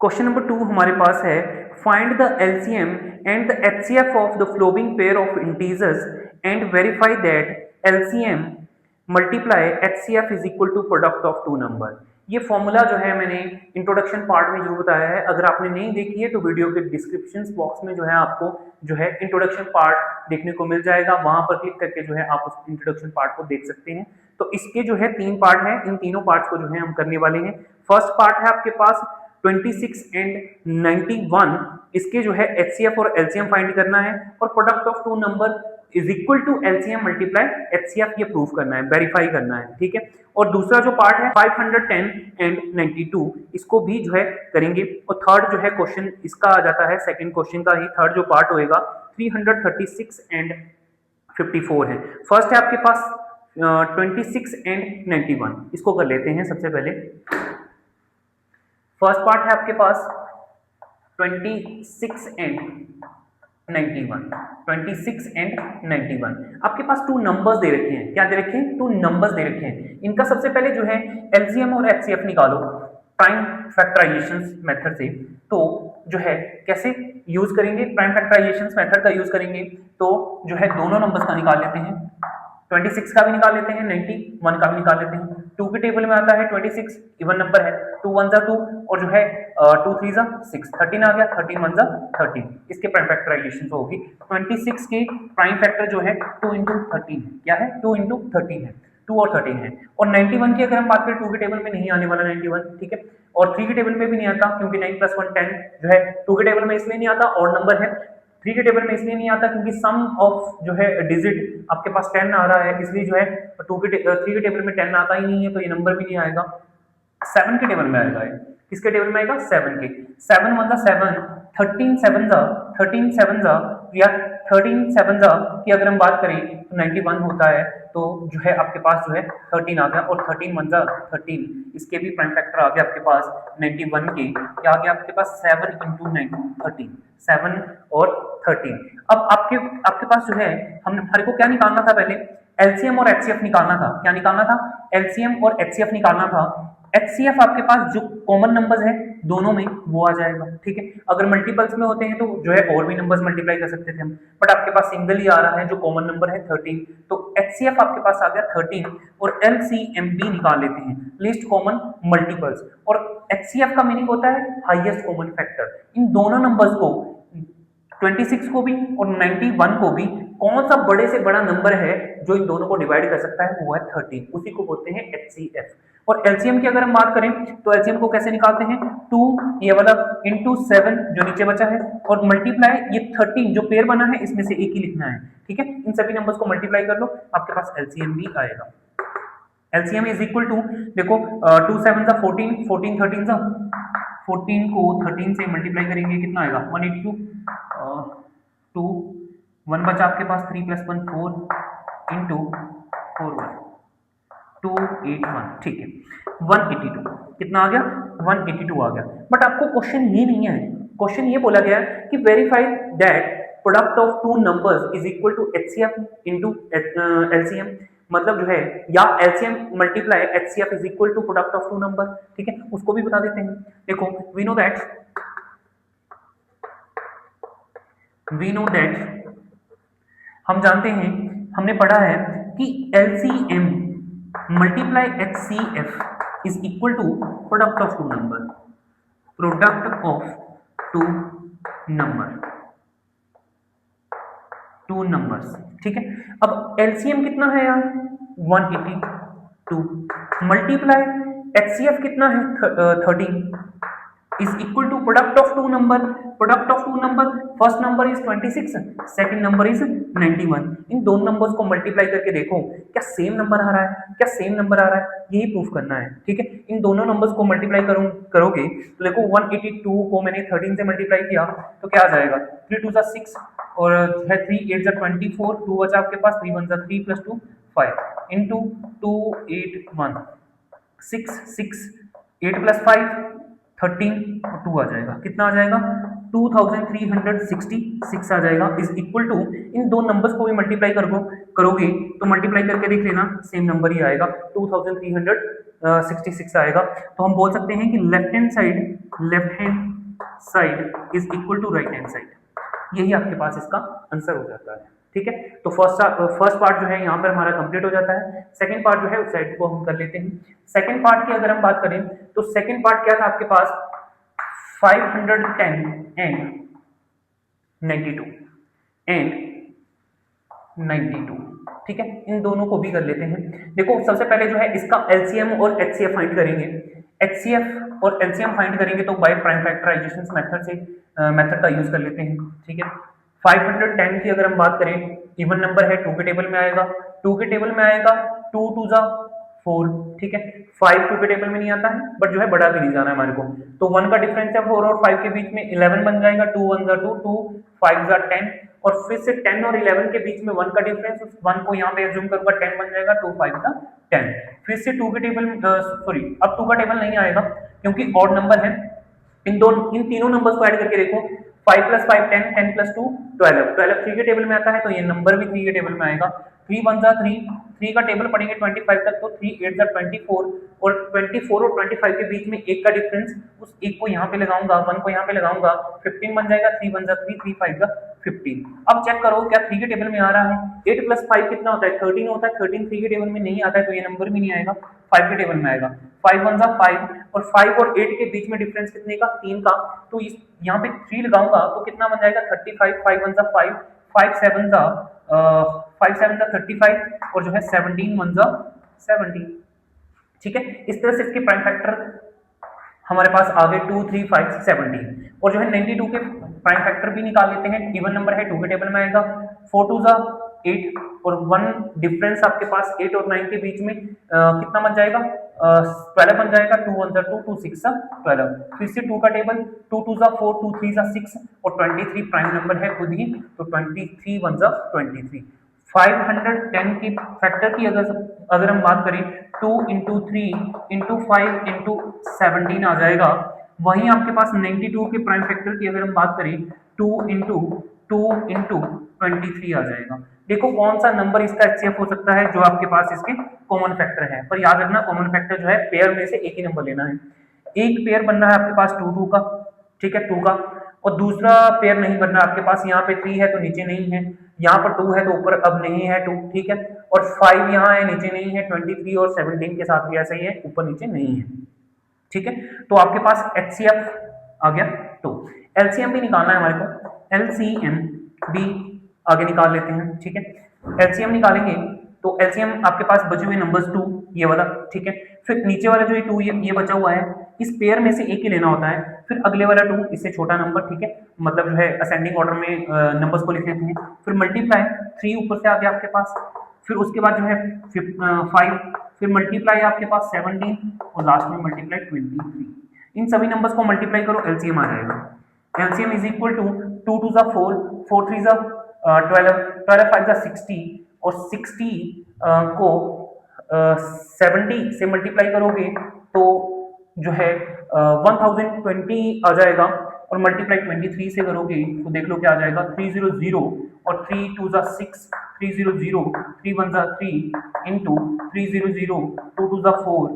Question number 2 हमारे पास है find the LCM and the HCF of the following pair of integers and verify that LCM multiply HCF is equal to product of two number. ये formula जो है मैंने introduction part में जरूर बताया है। अगर आपने नहीं देखी है तो वीडियो के डिस्क्रिप्शन बॉक्स में जो है आपको जो है इंट्रोडक्शन पार्ट देखने को मिल जाएगा, वहां पर क्लिक करके जो है आप उस इंट्रोडक्शन पार्ट को देख सकते हैं। तो इसके जो है 3 पार्ट हैं, इन तीनों पार्ट्स को जो है हम करने वाले हैं। फर्स्ट पार्ट है आपके पास 26 एंड 91, इसके जो है एचसीएफ और एलसीएम फाइंड करना है और product of two number is equal to LCM multiply HCF ये प्रूव करना है, वेरीफाई करना है, ठीक है। और दूसरा जो पार्ट है 510 एंड 92, इसको भी जो है करेंगे। और थर्ड जो है क्वेश्चन इसका आ जाता है, सेकंड क्वेश्चन का ही थर्ड जो पार्ट होएगा 336 एंड 54 है। फर्स्ट है आपके पास 26 एंड 91, इसको कर लेते हैं सबसे पहले। फर्स्ट पार्ट है आपके पास 26 एंड 91, 26 एंड 91। आपके पास 2 नंबर्स दे रखे हैं। क्या दे रखे हैं? 2 नंबर्स दे रखे हैं। इनका सबसे पहले जो है एलसीएम और एचसीएफ निकालो प्राइम फैक्टराइजेशन मेथड से। तो जो है कैसे यूज करेंगे? प्राइम फैक्टराइजेशन मेथड का यूज करेंगे। तो जो है दोनों नंबर्स का निकाल लेते हैं, 26 का भी निकाल लेते हैं, 91 का भी निकाल लेते हैं। 2 के टेबल में आता है 26 इवन नंबर है, 2 1 जा 2 और जो है 2 3 जा 6, 13 आ गया, 13 1 जा 13। इसके प्राइम फैक्टराइजेशन तो होगी। 26 के प्राइम फैक्टर जो है 2 × 13 है। क्या है? 2 × 13 है, 2 और 13 है। और 91 की अगर हम बात करें 2 के टेबल में नहीं आने वाला 91, ठीक है। और 3 के टेबल में भी नहीं आता क्योंकि 9 + 1 10 जो है 2 के टेबल में इसलिए नहीं आता, और नंबर है। 3 के टेबल में इसलिए नहीं आता क्योंकि सम ऑफ जो है डिजिट आपके पास 10 आ रहा है, इसलिए जो है 3 के टेबल में 10 आता ही नहीं है, तो ये नंबर भी नहीं आएगा। 7 के टेबल में आएगा ये। किसके टेबल में आएगा? 7 के। 7 1 जा 7, 13 7 जा 13 7 जा या 13 7 जा की अगर हम बात करें तो 91 होता है। तो जो है आपके पास जो है 13 आ गया, और 13 1 जा 13, इसके भी प्राइम फैक्टर आ गया आपके पास 91 के। क्या आ गया आपके पास? 7 × 9 13, 7 और 13। अब आपके पास जो है हमारे को क्या निकालना था? पहले एलसीएम और एचसीएफ निकालना था। क्या निकालना था? एलसीएम और एचसीएफ निकालना था। एचसीएफ आपके पास जो कॉमन नंबर्स है दोनों में वो आ जाएगा, ठीक है। अगर मल्टीपल्स में होते हैं तो जो है और भी नंबर्स मल्टीप्लाई कर सकते थे हम, बट आपके पास सिंगल ही आ रहा है जो कॉमन नंबर है 13। तो एचसीएफ आपके पास आ गया 13 और एलसीएम भी निकाल लेते हैं, लीस्ट कॉमन मल्टीपल्स। और एचसीएफ का मीनिंग होता है हाईएस्ट कॉमन फैक्टर। इन दोनों नंबर्स को 26 को भी और 91 को भी कौन सा बड़े से बड़ा नंबर है जो इन दोनों को डिवाइड कर सकता है? वो है 13, उसी को बोलते हैं एचसीएफ। और एलसीएम की अगर हम बात करें तो एलसीएम को कैसे निकालते हैं? 2 ये वाला × 7 जो नीचे बचा है और मल्टीप्लाई ये 13 जो पेयर बना है इसमें से एक ही लिखना है, ठीक है। इन सभी नंबर्स को मल्टीप्लाई कर लो, आपके पास एलसीएम भी आएगा। एलसीएम इज इक्वल टू, देखो 2 7 जा 14, 14 13 जा 14 को 13 से मल्टीप्लाई करेंगे, कितना आएगा? 182, 2 1 बचा आपके पास, 3 + 1 4 × 4 1 281, ठीक है। 182 कितना आ गया? 182 आ गया। बट आपको क्वेश्चन ये नहीं है, क्वेश्चन ये बोला गया है कि verify that product of two numbers is equal to HCF into LCM. मतलब जो है या LCM multiply HCF is equal to product of two number, ठीक है। उसको भी बता देते हैं। देखो वी नो दैट हम जानते हैं, हमने पढ़ा है कि LCM multiply HCF is equal to product of two number, product of two numbers, ठीक है। अब एलसीएम कितना है यार? 182 मल्टीप्लाई एचसीएफ कितना है? 13 is equal to product of two number. Product of two number, first number is 26, second number is 91। इन दोनों नंबर्स को मल्टीप्लाई करके देखो क्या सेम नंबर आ रहा है, क्या सेम नंबर आ रहा है, यही प्रूफ करना है, ठीक है। इन दोनों नंबर्स को मल्टीप्लाई करोगे तो देखो 182 को मैंने 13 से मल्टीप्लाई किया तो क्या आ जाएगा? 3 2 जा 6 और है 3 8 जा 24, 2 बचा आपके पास, 3 1 जा 3 + 2 5 × 281 6 6 8 + 5 13 और 2 आ जाएगा, कितना आ जाएगा? 2366 आ जाएगा। इज इक्वल टू, इन दो नंबर्स को भी मल्टीप्लाई करोगे तो मल्टीप्लाई करके देख लेना सेम नंबर ही आएगा, 2366 आएगा। तो हम बोल सकते हैं कि left hand side is equal to right hand side. यही आपके पास इसका आंसर हो जाता है। ठीक है, तो फर्स्ट पार्ट जो है यहाँ पर हमारा कंप्लीट हो जाता है। सेकंड पार्ट जो है उस साइड को हम कर लेते हैं। सेकंड पार्ट की अगर हम बात करें तो सेकंड पार्ट क्या था आपके पास, 510 एंड 92 एंड 92। ठीक है, इन दोनों को भी कर लेते हैं। देखो सबसे पहले जो है इसका एलसीएम और एचसीएफ फाइंड करेंगे। एचसीएफ और एलसीएम फाइंड करेंगे तो बाय प्राइम फैक्टराइजेशन मेथड से मेथड का यूज कर लेते हैं। ठीक है, 510 की अगर हम बात करें, इवन नंबर है, 2 के टेबल में आएगा, 2 के टेबल में आएगा, 2 टू जा 4। ठीक है, 5 2 के टेबल में नहीं आता है, बट जो है बड़ा भी नहीं जाना है हमारे को, तो 1 का डिफरेंस है 4 और 5 के बीच में 11 बन जाएगा। 2 1 जा 2, 2 5 जा 10, और फिर से 10 और 11 के बीच में 1 का डिफरेंस, उस 1 को यहाँ पे एज्यूम करूंगा 10 बन जाएगा। 2 5 का 10, फिर से 2 के टेबल सॉरी अब 2 का टेबल नहीं आएगा क्योंकि ऑड नंबर है। इन तीनों नंबर्स को ऐड करके देखो, 5 + 5 10, 10 + 2 12, 12 3 के टेबल में आता है तो ये नंबर भी 3 के टेबल में आएगा। 3 1 जा 3, 3 का टेबल पढ़ेंगे 25 तक तो 3 8 जा 24, और 24 और 25 के बीच में 1 का डिफरेंस, उस 1 को यहाँ पे लगाऊंगा, 1 को यहाँ पे लगाऊंगा, 15 बन जाएगा। 3 1 जा 3, 3 5 जा 15। अब चेक करो क्या 3 के टेबल में आ रहा है। 8 + 5 कितना होता है, 13 होता है। 13 3 के टेबल में नहीं आता है तो ये नंबर भी नहीं आएगा, 5 के टेबल में आएगा। 5 1 जा 5, और 5 और 8 के बीच में डिफरेंस कितने का, 3 का, तो इस यहाँ पे 3 लगाऊंगा तो कितना बन जाएगा 35। 5 1 जा 5, 5 7 जा 35, और जो है 17 1 जा 17। ठीक है, इस तरह से इसके प्राइम फैक्टर हमारे पास आ गए 2 3 5 17, और जो है 92 के प्राइम फैक्टर भी निकाल लेते हैं। इवन नंबर है, 2 के टेबल में आएगा, 4 2 जा 8, और 1 डिफरेंस आपके पास 8 और 9 के बीच में कितना बन जाएगा, 12 बन जाएगा। 2 1 जा 2, 2 6 जा 12, फिर से 2 का टेबल, 2 2 जा 4, 2 3 जा 6, और 23 प्राइम नंबर है खुद ही, तो 23 1 जा 23। 510 की फैक्टर की अगर हम बात करें, 2 × 3 × 5 × 17 आ जाएगा। वहीं आपके पास 92 के प्राइम फैक्टर की अगर हम बात करें, 2 × 2 × 23 आ जाएगा। देखो कौन सा नंबर इसका एचसीएफ हो सकता है जो आपके पास इसके कॉमन फैक्टर है, पर याद रखना कॉमन फैक्टर जो है पेयर में से एक ही नंबर लेना है। एक पेयर बनना है आपके पास 2 2 का, ठीक है 2 का, और दूसरा पेयर नहीं बनना आपके पास, यहाँ पे 3 है तो नीचे नहीं है, यहाँ पर 2 है तो ऊपर अब नहीं है 2, ठीक है, और 5 यहाँ है नीचे नहीं है, 23 और 17 के साथ भी ऐसा ही है, ऊपर नीचे नहीं है। ठीक है, तो आपके पास एचसीएफ आ गया, तो एलसीएम भी निकालना है हमारे को, एलसीएम भी आगे निकाल लेते हैं। ठीक है, एलसीएम निकालेंगे तो एलसीएम आपके पास बचे हुए नंबर्स 2 ये वाला, ठीक है, फिर नीचे वाला जो ये 2 ये बचा हुआ है, इस पेयर में से एक ही लेना होता है, फिर अगले वाला 2 इससे छोटा नंबर, ठीक है, मतलब जो है असेंडिंग ऑर्डर में नंबर्स को लिख लेते हैं, फिर मल्टीप्लाई 3 ऊपर से आ गया आपके पास, फिर उसके बाद जो है 5, फिर मल्टीप्लाई आपके पास 17, और लास्ट में मल्टीप्लाई 23। इन सभी नंबर्स को मल्टीप्लाई करो, एलसीएम आ जाएगा। एलसीएम इज इक्वल टू 2 2 जा 4, 4 3 जा 12, 12 5 जा 60, और 60 को 70 से मल्टीप्लाई करोगे तो जो है 1020 आ जाएगा, और मल्टीप्लाई 23 से करोगे तो देख लो क्या आ जाएगा, 300, और 3 2 जा 6, 300, 3 1 जा 3 इंटू 300, 2 2 जा 4,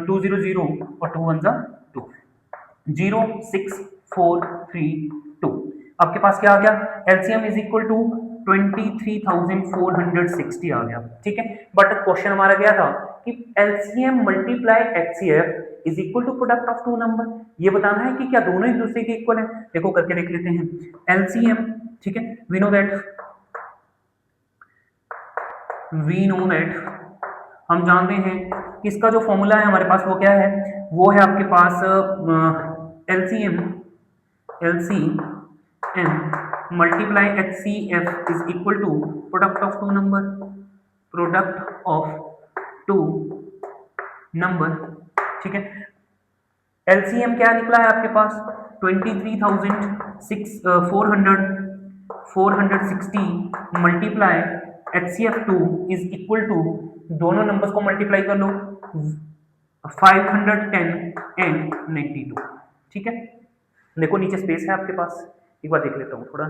200, और 2 1 जा 2, 0 6 4 3 2। आपके पास क्या आ गया, एलसीएम इज इक्वल टू 23,460 आ गया। ठीक है, बट क्वेश्चन हमारा क्या था कि LCM multiply HCF is equal to product of two number, ये बताना है कि क्या दोनों एक दूसरे के इक्वल है। देखो करके देख लेते हैं, एलसीएम, ठीक है, वी नो दैट हम जानते हैं कि इसका जो फॉर्मूला है हमारे पास वो क्या है, वो है आपके पास LCM multiply HCF is equal to product of two number, ठीक है। एलसीएम क्या निकला है आपके पास, 23,460 multiply HCF2 is equal to, दोनों नंबर्स को मल्टीप्लाई कर लो, 510 एंड 92। ठीक है, देखो नीचे स्पेस है आपके पास, एक बार देख लेता हूं थोड़ा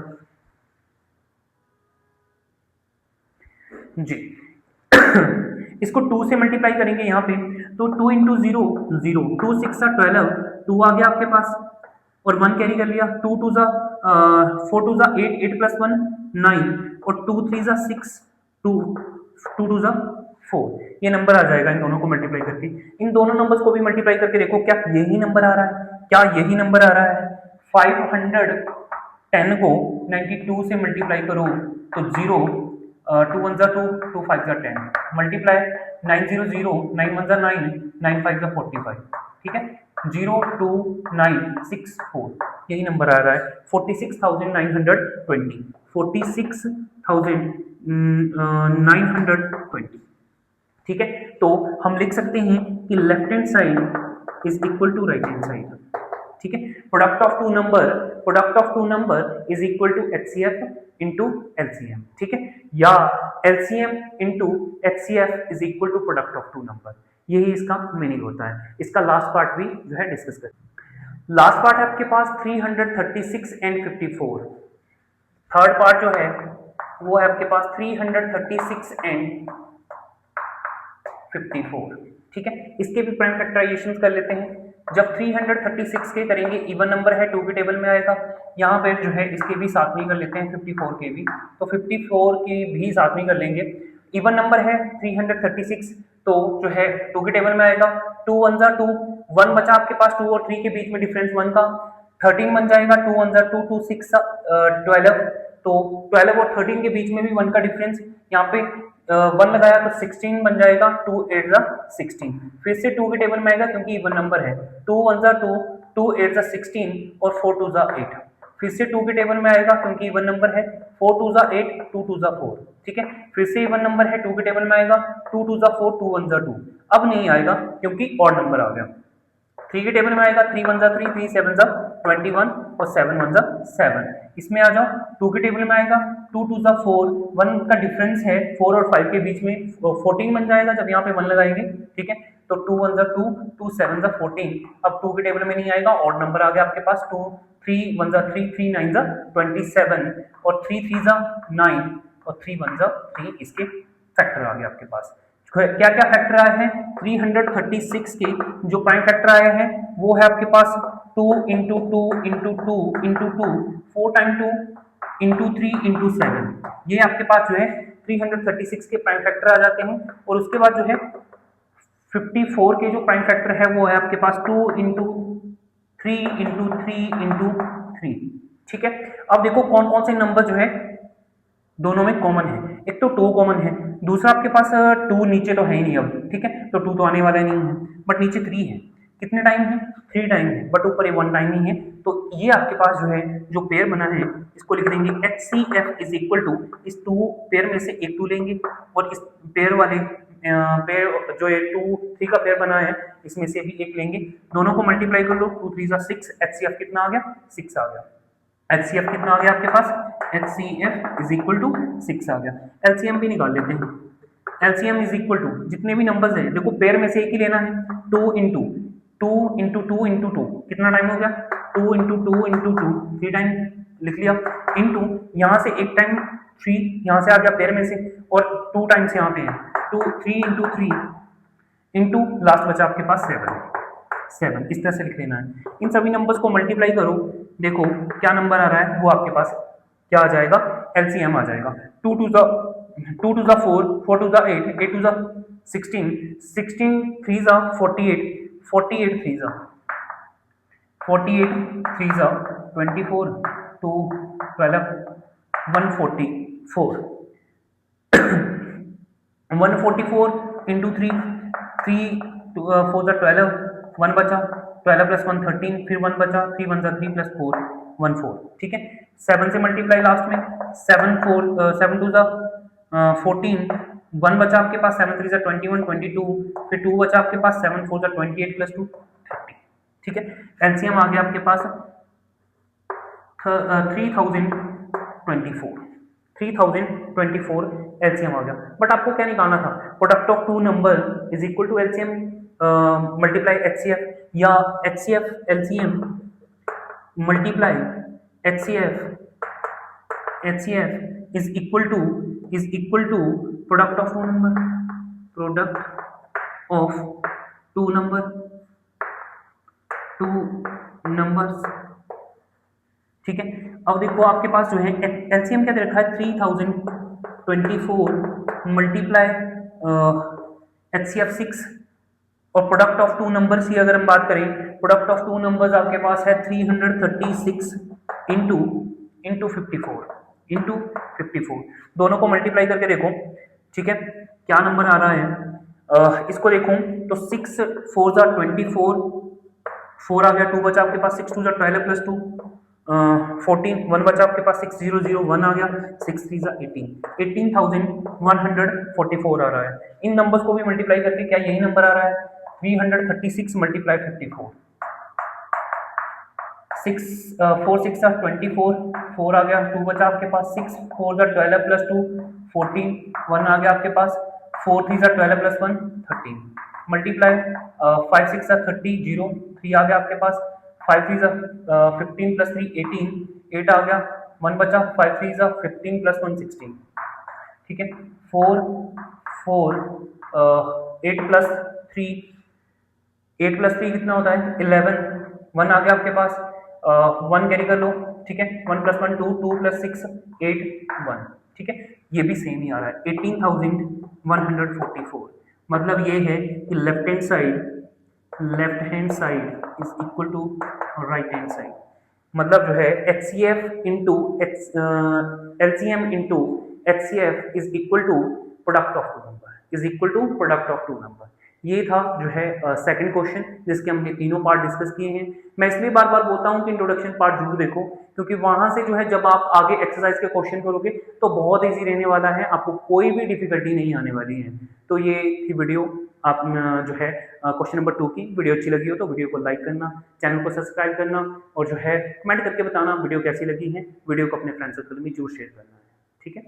जी। इसको 2 से मल्टीप्लाई करेंगे यहाँ पे, तो 2 × 0 0, 2 6 12, 2 आ गया आपके पास, और 1 कैरी कर लिया, 2 टू ज़ा 4 टू ज़ा 8, 8 प्लस 1 9, और 2 3 ज़ा 6, 2 2 टू ज़ा 4, ये नंबर आ जाएगा इन दोनों को मल्टीप्लाई करके। इन दोनों नंबर्स को भी मल्टीप्लाई करके देखो क्या यही नंबर आ रहा है, क्या यही नंबर आ रहा है। 510 को 92 से मल्टीप्लाई करो तो 0, 2 1 ज़ा 2, 2 5 ज़ा 10, मल्टीप्लाई 900, 9 1 ज़ा 9, 9 5 ज़ा 45, ठीक है, 02964, यही नंबर आ रहा है 46,920, 46,920, ठीक है। तो हम लिख सकते हैं कि left hand side is equal to right hand side, ठीक है। Product of two number is equal to HCF into LCM, ठीक है, या LCM into HCF is equal to product of two number, यही इसका मीनिंग होता है। इसका लास्ट पार्ट भी जो है डिस्कस करें। लास्ट पार्ट है आपके पास 336 एंड 54। थर्ड पार्ट जो है वो है आपके पास 336 एंड 54, ठीक है। इसके भी प्राइम फैक्टराइजेशन कर लेते हैं। जब 336 के करेंगे, इवन नंबर है, 2 के टेबल में आएगा। यहाँ पे जो है इसके भी साथ में कर लेते हैं 54 के भी, तो 54 की भी साथ में कर लेंगे। इवन नंबर है 336, तो जो है 2 के टेबल में आएगा। 2 1 ज़ा 2, 1 बचा आपके पास, 2 और 3 के बीच में डिफरेंस 1 का, 13 बन जाएगा। 2 1 ज़ा 2, 2 6 12, तो 12 और 13 के बीच में भी 1 का डिफरेंस, यहाँ पे 1 लगाया तो 16 बन जाएगा। 2 8 ज़ा 16, फिर से 2 के टेबल में आएगा क्योंकि इवन नंबर है। 2 1 ज़ा 2, 2 8 ज़ा 16, और 4 2 ज़ा 8, फिर से 2 के टेबल में आएगा क्योंकि इवन नंबर है। 4 2 ज़ा 8, 2 2 ज़ा 4, ठीक है, फिर से इवन नंबर है, 2 के टेबल में आएगा। 2 2 ज़ा 4, 2 1 ज़ा 2, अब नहीं आएगा क्योंकि ऑड नंबर आ गया। 3 के टेबल में आएगा, 3 1 ज़ा 3, 3 7 ज़ा 21, और 7 1 ज़ा 7। इसमें आ जाओ, 2 के टेबल में आएगा, 2 2 ज़ा 4, 1 का डिफरेंस है 4 और 5 के बीच में, 14 बन जाएगा जब यहाँ पे 1 लगाएंगे, ठीक है। तो 2 1 ज़ा 2, 2 7 ज़ा 14, अब 2 के टेबल में नहीं आएगा, ऑड नंबर आ गया आपके पास। 2 3 1 ज़ा 3, 3 9 ज़ा 27, और 3 3 ज़ा 9, और 3 1 ज़ा 3, इसके फैक्टर आ गया आपके पास। क्या क्या फैक्टर आए हैं 336 के? जो प्राइम फैक्टर आए हैं वो है आपके पास 2 into 2 into 2 into 2, 4 time 2 into 3 into 7, ये आपके पास जो है 336 के प्राइम फैक्टर आ जाते हैं। और उसके बाद जो है 54 के जो प्राइम फैक्टर है वो है आपके पास 2 इंटू 3 इंटू 3 इंटू 3, ठीक है। अब देखो कौन कौन से नंबर जो है दोनों में कॉमन है। एक तो 2 कॉमन है, दूसरा आपके पास 2 नीचे तो है ही नहीं अब, ठीक है, तो 2 तो आने वाला नहीं है, बट नीचे 3 है। कितने टाइम है? 3 टाइम है, बट ऊपर ये 1 टाइम ही है। तो ये आपके पास जो है जो पेयर बना है इसको लिख देंगे HCF इज इक्वल टू, इस 2 पेयर में से एक 2 लेंगे, और इस पेयर वाले पेयर जो ये 2 3 का पेयर बना है इसमें से भी एक लेंगे, दोनों को मल्टीप्लाई कर लो, 2 3 ज़ा 6, HCF कितना आ गया? 6 आ गया। HCF कितना आ गया आपके पास? HCF इज इक्वल टू 6 आ गया। LCM भी निकाल लेते हैं। LCM इज इक्वल टू जितने भी नंबर्स हैं, देखो पेयर में से एक ही लेना है। 2 इंटू 2 इंटू 2 इंटू 2, कितना टाइम हो गया? 2 इंटू 2 इंटू 2, 3 टाइम लिख लिया, इंटू यहाँ से एक टाइम 3 यहाँ से आ गया पेयर में से, और 2 टाइम्स यहाँ पे है, 2 3 इंटू 3 इंटू लास्ट बचा आपके पास 7, इस तरह से लिख लेना है। इन सभी नंबर्स को मल्टीप्लाई करो, देखो क्या नंबर आ रहा है, वो आपके पास क्या आ जाएगा? LCM आ जाएगा। 2 2 ज़ा 4, 4 2 ज़ा 8, 8 2 ज़ा 16, 16 3 ज़ा 48, 48 3 ज़ा 48 3 ज़ा 24, 2 12, 144, 144 इंटू 3, 3 4 ज़ा 12, 1 बचा, 12 प्लस 1 13, फिर 1 बचा, 3 1 ज़ा 3 प्लस 4 1 4, ठीक है। 7 से मल्टीप्लाई लास्ट में, 7 2 ज़ा 14, 1 बचा आपके पास, 7 3 ज़ा 21 22, फिर 2 बचा आपके पास, 7 4 ज़ा 28 प्लस 2 30, ठीक है। एलसीएम आ गया आपके पास 3024 एलसीएम आ गया। बट आपको क्या निकालना था? Product of two number is equal to LCM multiply HCF, या HCF LCM multiply HCF is equal to product of two number, product of two number, two numbers ठीक है। अब देखो आपके पास जो है एलसीएम क्या दे रखा है 3024 मल्टीप्लाई HCF 6 और प्रोडक्ट ऑफ टू नंबर्स की अगर हम बात करें, प्रोडक्ट ऑफ टू नंबर्स आपके पास है 336 इंटू इंटू 54 दोनों को मल्टीप्लाई करके देखो, ठीक है, क्या नंबर आ रहा है। इसको देखूं तो 6 4 जार 24, 4 आ गया, 2 बचा आपके पास, 6 2 जार 12 प्लस 2 14, 1 बचा आपके पास, 6001 आ गया, 6 3 जार 18, 18,144 आ रहा है। इन नंबर्स को भी मल्टीप्लाई करके क्या यही नंबर आ रहा है 336 मल्टीप्लाई 54, 6 4 6 आर 24, 4 आ गया, 2 बचा आपके पास, 6 4 जार 12 प्लस 2 14, 1 आ गया आपके पास, 4 3 जार 12 प्लस 1 13 मल्टीप्लाई 5 6 जार 30 0 3 आ गया आपके पास, 5 3 जार 15 प्लस 3 18 8 आ गया, 1 बचा, 5 3 जार 15 प्लस 1 16, ठीक है, 4 4 8 प्लस 3 8 प्लस 3 कितना होता है 11, 1 आ गया आपके पास, 1 कैरी कर लो, ठीक है, 1 प्लस 1 2 2 प्लस 6 8 1, ठीक है, ये भी सेम ही आ रहा है 18,144। मतलब ये है कि left hand side is equal to right hand side. मतलब जो है HCF into LCM into HCF is equal to product of two number, is equal to product of two number. ये था जो है सेकंड क्वेश्चन, जिसके हमने तीनों पार्ट डिस्कस किए हैं। मैं इसलिए बार बार बोलता हूं कि इंट्रोडक्शन पार्ट जरूर देखो, क्योंकि वहां से जो है जब आप आगे एक्सरसाइज के क्वेश्चन करोगे तो बहुत इजी रहने वाला है, आपको कोई भी डिफिकल्टी नहीं आने वाली है। तो ये थी वीडियो, आप जो है क्वेश्चन नंबर 2 की। वीडियो अच्छी लगी हो तो वीडियो को लाइक करना, चैनल को सब्सक्राइब करना और जो है कमेंट करके बताना वीडियो कैसी लगी है। वीडियो को अपने फ्रेंड सर्कल में जरूर शेयर करना है, ठीक है।